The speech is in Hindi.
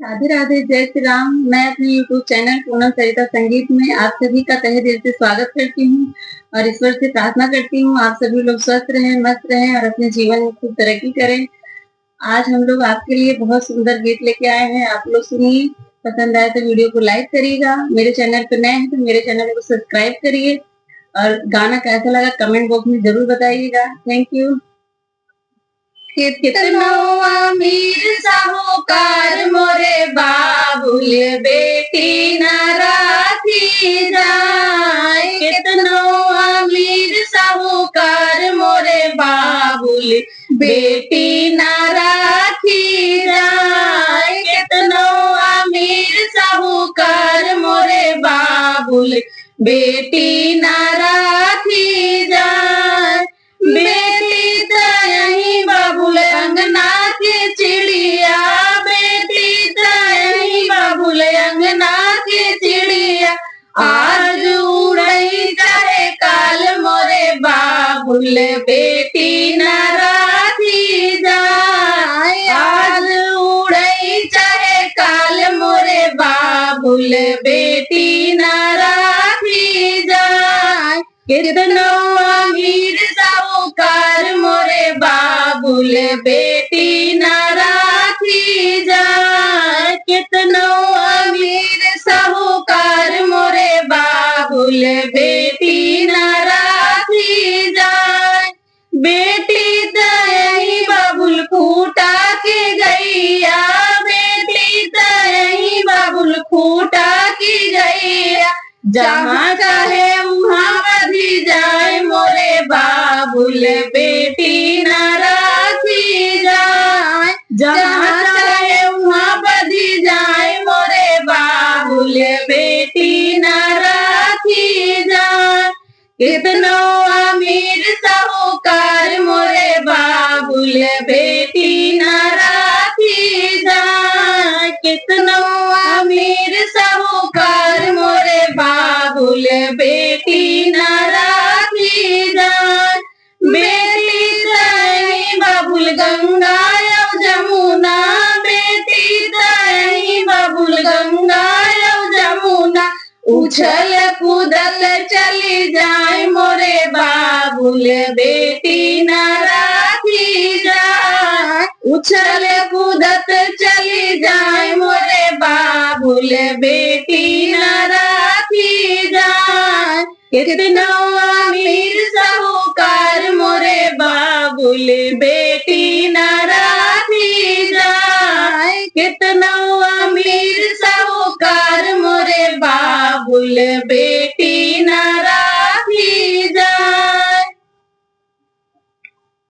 राधे राधे, जय श्री राम। मैं अपने YouTube चैनल पूनम सरिता संगीत में आप सभी का तहे दिल से स्वागत करती हूँ और ईश्वर से प्रार्थना करती हूँ आप सभी लोग स्वस्थ रहें, मस्त रहें और अपने जीवन में खूब तरक्की करें। आज हम लोग आपके लिए बहुत सुंदर गीत लेके आए हैं, आप लोग सुनिए। पसंद आए तो वीडियो को लाइक करिएगा। मेरे चैनल पर नए हैं तो मेरे चैनल को सब्सक्राइब करिए और गाना कैसा लगा कमेंट बॉक्स में जरूर बताइएगा। Thank you. कितनो अमीर साहूकार मोरे बाबुल बेटी न राखी जाए। कितनो अमीर साहूकार मोरे बाबुल बेटी न राखी जाए। कितनो अमीर साहूकार मोरे बाबुल बेटी न राखी जाए। बेटी तो यही बाबुल अंगना की चिड़िया, बेटी तो यही बाबुल अंगना की चिड़िया। आज उड़ई चाहे काल मोरे बाबुल बेटी न राखी जाए। आज उड़ई चाहे काल मोरे बाबुल बेटी न राखी जाए। कितनो अमीर साहूकार मोरे बाबुल बेटी न राखी जाए। कितनो अमीर साहूकार मोरे बाबुल बेटी न राखी जाए। बेटी तो यही बाबुल खूटा की गैया, बेटी तो यही बाबुल खूटा की गैया। जहाँ चाहे वहाँ बधी जाए मोरे बाबुल बेटी न राखी जाए। जहाँ चाहे वहाँ बधी जाए मोरे बाबुल बेटी न राखी जाए। कितनो अमीर साहूकार मोरे बाबुल बेटी न राखी जाए। कितनो अमीर साहूकार मोरे बाबुल बेटी न राखी जाए। बेटी तही बाबुल गंगा यव जमुना, बेटी तही बाबुल गंगा यव जमुना। उछल कूदल चली जाए मोरे बाबुल बेटी न राखी जाए। उछल कूदत चली जाए मोरे बाबुल बेटी न राखी जाए। कितनो अमीर साहूकार मोरे बाबुल बेटी न राखी जाए। कितनो अमीर साहूकार मोरे बाबुल बेटी न